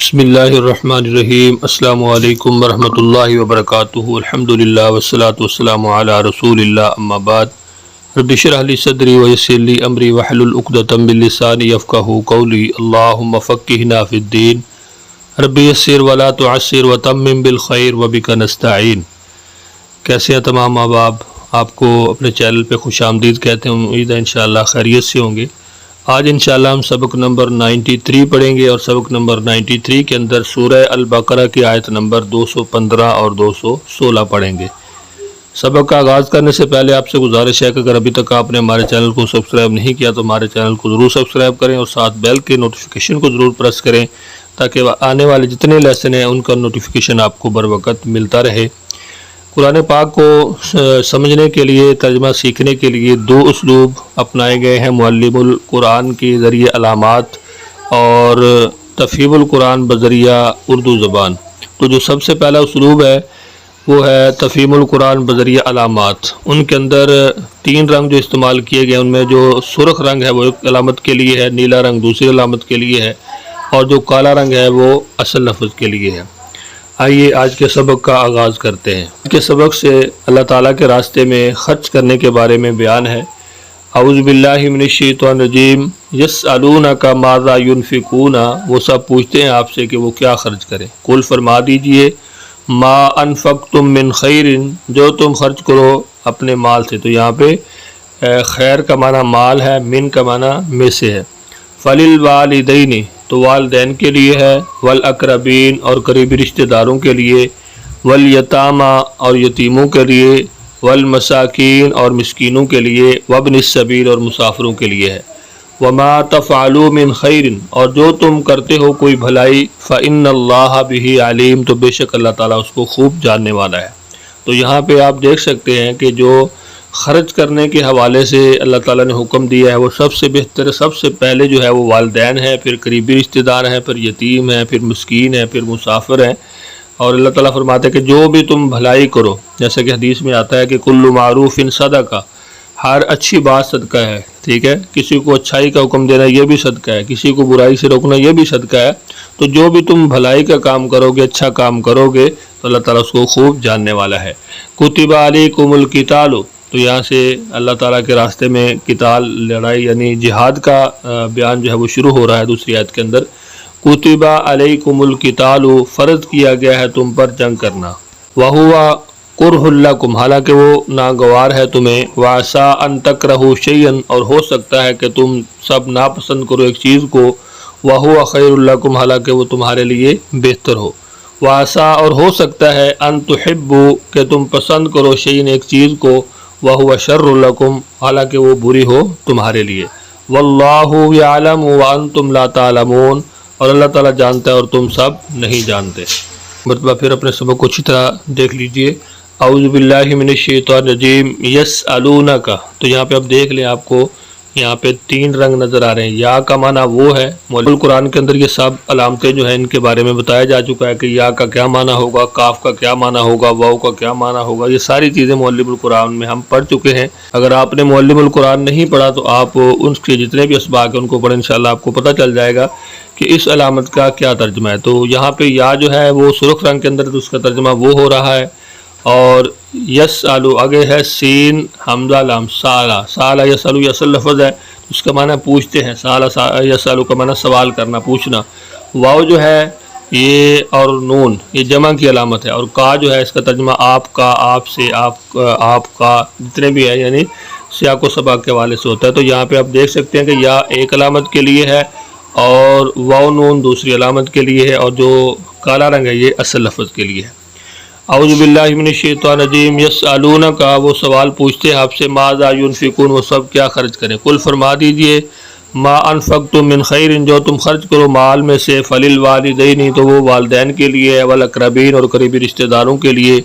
بسم اللہ الرحمن الرحیم۔ السلام علیکم ورحمۃ اللہ وبرکاتہ۔ الحمدللہ والصلاة والسلام علی رسول اللہ، اما بعد۔ رب اشرح لی صدری ویسر لی امری واحلل عقدۃ من لسانی یفقہوا قولی۔ اللہم فقہنا فی الدین، رب یسر ولا تعسر وتمم بالخیر وبک نستعین۔ کیسے ہیں تمام احباب؟ آپ کو اپنے چینل پہ خوش آمدید کہتے ہیں۔ امید ہے انشاءاللہ خیریت سے ہوں گے۔ آج انشاءاللہ ہم سبق نمبر 93 پڑھیں گے، اور سبق نمبر 93 کے اندر سورہ البقرہ کی آیت نمبر 215 اور 216 پڑھیں گے۔ سبق کا آغاز کرنے سے پہلے آپ سے گزارش ہے کہ اگر ابھی تک آپ نے ہمارے چینل کو سبسکرائب نہیں کیا تو ہمارے چینل کو ضرور سبسکرائب کریں، اور ساتھ بیل کے نوٹیفیکیشن کو ضرور پریس کریں تاکہ آنے والے جتنے لیسن ہیں ان کا نوٹیفیکیشن آپ کو بر وقت ملتا رہے۔ قرآن پاک کو سمجھنے کے لیے، ترجمہ سیکھنے کے لیے دو اسلوب اپنائے گئے ہیں، معلم القرآن کے ذریعے علامات اور تفہیم القرآن بذریعہ اردو زبان۔ تو جو سب سے پہلا اسلوب ہے وہ ہے تفہیم القرآن بذریعہ علامات۔ ان کے اندر 3 رنگ جو استعمال کیے گئے، ان میں جو سرخ رنگ ہے وہ ایک علامت کے لیے ہے، نیلا رنگ دوسری علامت کے لیے ہے، اور جو کالا رنگ ہے وہ اصل لفظ کے لیے ہے۔ آئیے آج کے سبق کا آغاز کرتے ہیں۔ آج کے سبق سے اللہ تعالیٰ کے راستے میں خرچ کرنے کے بارے میں بیان ہے۔ اعوذ باللہ من الشیطان الرجیم۔ یسألونک ماذا ینفقون، وہ سب پوچھتے ہیں آپ سے کہ وہ کیا خرچ کریں۔ قل فرما دیجئے، ما انفقتم من خیر، جو تم خرچ کرو اپنے مال سے۔ تو یہاں پہ خیر کا معنی مال ہے، من کا معنی میں سے ہے۔ فللوالدین، تو والدین کے لیے ہے، والاقربین، اور قریبی رشتہ داروں کے لیے، والیتامى، اور یتیموں کے لیے، والمساکین، اور مسکینوں کے لیے، وابن السبیل، اور مسافروں کے لیے ہے۔ وما تفعلوا من خیر، اور جو تم کرتے ہو کوئی بھلائی، فإن اللہ بہ علیم، تو بے شک اللہ تعالیٰ اس کو خوب جاننے والا ہے۔ تو یہاں پہ آپ دیکھ سکتے ہیں کہ جو خرچ کرنے کے حوالے سے اللہ تعالیٰ نے حکم دیا ہے وہ سب سے بہتر، سب سے پہلے جو ہے وہ والدین ہے، پھر قریبی رشتہ دار ہیں، پھر یتیم ہیں، پھر مسکین ہیں، پھر مسافر ہیں۔ اور اللہ تعالیٰ فرماتے ہیں کہ جو بھی تم بھلائی کرو، جیسے کہ حدیث میں آتا ہے کہ کل معروف صدقہ، ہر اچھی بات صدقہ ہے، ٹھیک ہے۔ کسی کو اچھائی کا حکم دینا یہ بھی صدقہ ہے، کسی کو برائی سے روکنا یہ بھی صدقہ ہے۔ تو جو بھی تم بھلائی کا کام کرو گے، اچھا کام کرو گے، تو اللہ تعالیٰ اس کو خوب جاننے والا ہے۔ کتب علیکم القتال، تو یہاں سے اللہ تعالیٰ کے راستے میں قتال، لڑائی یعنی جہاد کا بیان جو ہے وہ شروع ہو رہا ہے دوسری آیت کے اندر۔ کتب علیکم القتال، فرض کیا گیا ہے تم پر جنگ کرنا۔ وَهُوَ كُرْهٌ لَكُمْ، حالانکہ وہ ناگوار ہے تمہیں۔ وَعَسَىٰ أَن تَكْرَهُوا شَيْئًا، اور ہو سکتا ہے کہ تم سب ناپسند کرو ایک چیز کو۔ وَهُوَ خَيْرٌ لَكُمْ، حالانکہ وہ تمہارے لیے بہتر ہو۔ وَعَسَىٰ، اور ہو سکتا ہے، أَن تُحِبُّوا، کہ تم پسند کرو شَيْئًا، ایک چیز کو۔ وَهُوَ شَرٌّ لَكُمْ، حالانکہ وہ بری ہو تمہارے لیے۔ وَاللَّهُ يَعْلَمُ وَأَنْتُمْ لَا تَعْلَمُونَ، اور اللہ تعالیٰ جانتا ہے اور تم سب نہیں جانتے۔ مرتبہ پھر اپنے سبق کو اچھی طرح دیکھ لیجئے۔ اعوذ باللہ من الشیطان الرجیم۔ یسألونک، تو یہاں پہ اب دیکھ لیں، آپ کو یہاں پہ 3 رنگ نظر آ رہے ہیں۔ یا کا معنی وہ ہے، معلم القرآن کے اندر یہ سب علامتیں جو ہیں ان کے بارے میں بتایا جا چکا ہے کہ یا کا کیا معنی ہوگا، کاف کا کیا معنی ہوگا، واو کا کیا معنی ہوگا۔ یہ ساری چیزیں معلم القرآن میں ہم پڑھ چکے ہیں۔ اگر آپ نے معلم القرآن نہیں پڑھا تو آپ ان کے جتنے بھی اسباق ہیں ان کو پڑھیں، انشاءاللہ آپ کو پتہ چل جائے گا کہ اس علامت کا کیا ترجمہ ہے۔ تو یہاں پہ یا جو ہے وہ سرخ رنگ کے اندر، تو اس کا ترجمہ وہ ہو رہا ہے۔ اور یسالو آگے ہے سین حمزہ لام، سالہ، سالہ یسالو یہ اصل لفظ ہے، اس کا معنی پوچھتے ہیں۔ سالہ یسالو کا معنی سوال کرنا، پوچھنا۔ واو جو ہے یہ اور نون یہ جمع کی علامت ہے، اور کا جو ہے اس کا ترجمہ آپ کا، آپ سے، آپ کا، جتنے بھی ہے یعنی سیاق و سباق کے حوالے سے ہوتا ہے۔ تو یہاں پہ آپ دیکھ سکتے ہیں کہ یا ایک علامت کے لیے ہے، اور واو نون دوسری علامت کے لیے ہے، اور جو کالا رنگ ہے یہ اصل لفظ کے لیے ہے۔ اعوذ باللہ من الشیطان الرجیم۔ یسألونک، وہ سوال پوچھتے ہیں آپ سے، ماذا ینفقون، وہ سب کیا خرچ کریں۔ قل فرما دیجئے، ما انفقتم من خیر، جو تم خرچ کرو مال میں سے، فللوالدین، تو وہ والدین کے لیے ہے، والاقربین، اور قریبی رشتہ داروں کے لیے،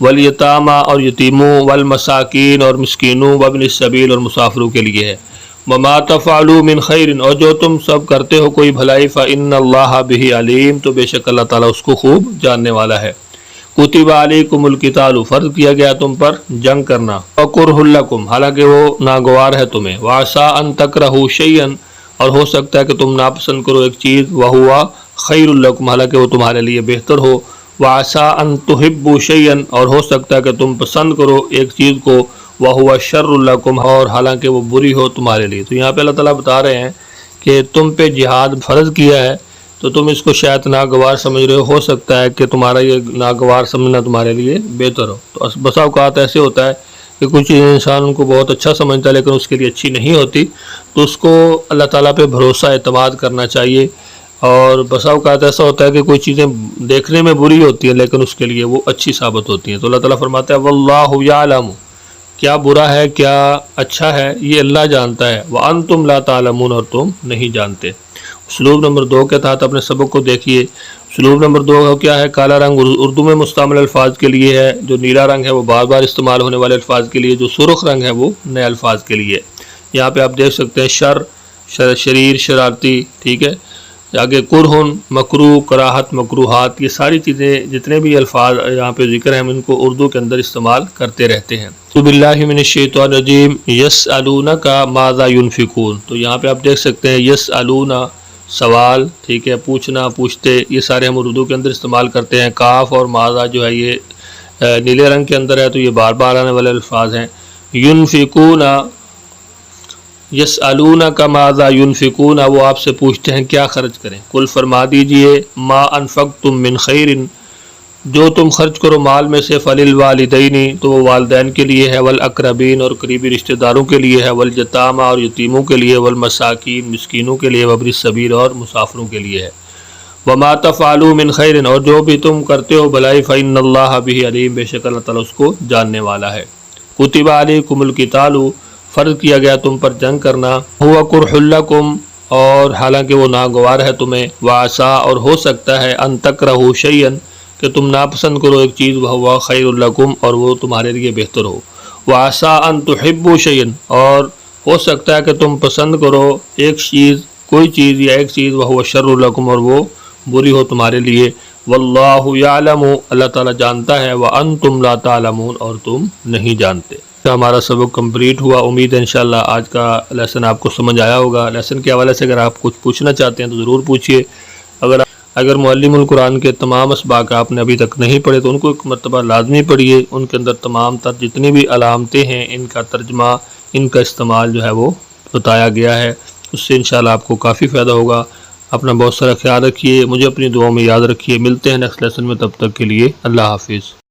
والیتامى، اور یتیموں، والمساکین، اور مسکینوں، وابن السبیل، اور مسافروں کے لیے ہے۔ وما تفعلوا من خیر، اور جو تم سب کرتے ہو کوئی بھلائی، فإن اللہ بہ علیم، تو بے شک اللہ تعالیٰ اس کو خوب جاننے والا ہے۔ کتب علیکم القتال، فرض کیا گیا تم پر جنگ کرنا۔ وکرہ لکم، حالانکہ وہ ناگوار ہے تمہیں۔ وعسیٰ ان تکرہوا شیئا، اور ہو سکتا ہے کہ تم ناپسند کرو ایک چیز، وہوا خیر لکم حالانکہ وہ تمہارے لیے بہتر ہو، وعسیٰ ان تحبوا شیئا اور ہو سکتا ہے کہ تم پسند کرو ایک چیز کو، وہو شر لکم اور حالانکہ وہ بری ہو تمہارے لیے۔ تو یہاں پہ اللہ تعالیٰ بتا رہے ہیں کہ تم پہ جہاد فرض کیا ہے تو تم اس کو شاید ناگوار سمجھ رہے ہو سکتا ہے کہ تمہارا یہ ناگوار سمجھنا تمہارے لیے بہتر ہو۔ تو بسا اوقات ایسے ہوتا ہے کہ کچھ چیزیں انسان ان کو بہت اچھا سمجھتا ہے لیکن اس کے لیے اچھی نہیں ہوتی، تو اس کو اللہ تعالیٰ پہ بھروسہ اعتماد کرنا چاہیے۔ اور بسا اوقات ایسا ہوتا ہے کہ کوئی چیزیں دیکھنے میں بری ہوتی ہیں لیکن اس کے لیے وہ اچھی ثابت ہوتی ہیں۔ تو اللہ تعالیٰ فرماتا ہے واللہ یعلم، کیا برا ہے کیا اچھا ہے یہ اللہ جانتا ہے، وانتم لا تعلمون اور تم نہیں جانتے۔ اسلوب نمبر 2 کے تحت اپنے سبق کو دیکھیے۔ اسلوب نمبر 2 کیا ہے؟ کالا رنگ اردو میں مستعمل الفاظ کے لیے ہے، جو نیلا رنگ ہے وہ بار بار استعمال ہونے والے الفاظ کے لیے، جو سرخ رنگ ہے وہ نئے الفاظ کے لیے۔ یہاں پہ آپ دیکھ سکتے ہیں شریر، شرارتی، ٹھیک ہے، آگے کرہن، مکروہ، کراہت، مکروہات، یہ ساری چیزیں جتنے بھی الفاظ یہاں پہ ذکر ہیں ہم ان کو اردو کے اندر استعمال کرتے رہتے ہیں۔ تو باللہ من الشیطان الرجیم، یسألونک ماذا ينفقون، تو یہاں پہ آپ دیکھ سکتے ہیں یسألون سوال، ٹھیک ہے، پوچھنا، پوچھتے، یہ سارے ہم اردو کے اندر استعمال کرتے ہیں۔ کاف اور ماذا جو ہے یہ نیلے رنگ کے اندر ہے تو یہ بار بار آنے والے الفاظ ہیں۔ ينفقون، یسألونک ماذا ينفقون، وہ آپ سے پوچھتے ہیں کیا خرچ کریں، قل فرما دیجئے ما انفقتم من خیر، جو تم خرچ کرو مال میں سے، فللوالدین، تو وہ والدین کے لیے ہے، والاقربین اور قریبی رشتہ داروں کے لیے ہے، والیتامى اور یتیموں کے لیے، والمساکین مسکینوں کے لیے، وابن السبیل اور مسافروں کے لیے ہے۔ وما تفعلوا من خیر، اور جو بھی تم کرتے ہو بھلائی، فإن اللہ بہ علیم، بے شک اللہ تعالیٰ اس کو جاننے والا ہے۔ کتب علیکم القتال، فرض کیا گیا تم پر جنگ کرنا، ہوا کرہ لکم، اور حالانکہ وہ ناگوار ہے تمہیں، وعسیٰ اور ہو سکتا ہے، ان تکرہوا شیئا کہ تم ناپسند کرو ایک چیز، وہو خیر لکم اور وہ تمہارے لیے بہتر ہو، وعسیٰ ان تحبوا شیئا اور ہو سکتا ہے کہ تم پسند کرو ایک چیز، کوئی چیز یا ایک چیز، وہو شر لکم اور وہ بری ہو تمہارے لیے، واللہ یعلم اللہ تعالیٰ جانتا ہے، وانتم لا تعلمون اور تم نہیں جانتے۔ ہمارا سبق کمپلیٹ ہوا، امید ہے انشاءاللہ آج کا لیسن آپ کو سمجھ آیا ہوگا۔ لیسن کے حوالے سے اگر آپ کچھ پوچھنا چاہتے ہیں تو ضرور پوچھیے۔ اگر معلم القرآن کے تمام اسباق آپ نے ابھی تک نہیں پڑھے تو ان کو ایک مرتبہ لازمی پڑھیے، ان کے اندر تمام تر جتنی بھی علامتیں ہیں ان کا ترجمہ، ان کا استعمال جو ہے وہ بتایا گیا ہے، اس سے انشاءاللہ آپ کو کافی فائدہ ہوگا۔ اپنا بہت سارا خیال رکھیے، مجھے اپنی دعاؤں میں یاد رکھیے، ملتے ہیں نیکسٹ لیسن میں، تب تک کے لیے اللہ حافظ۔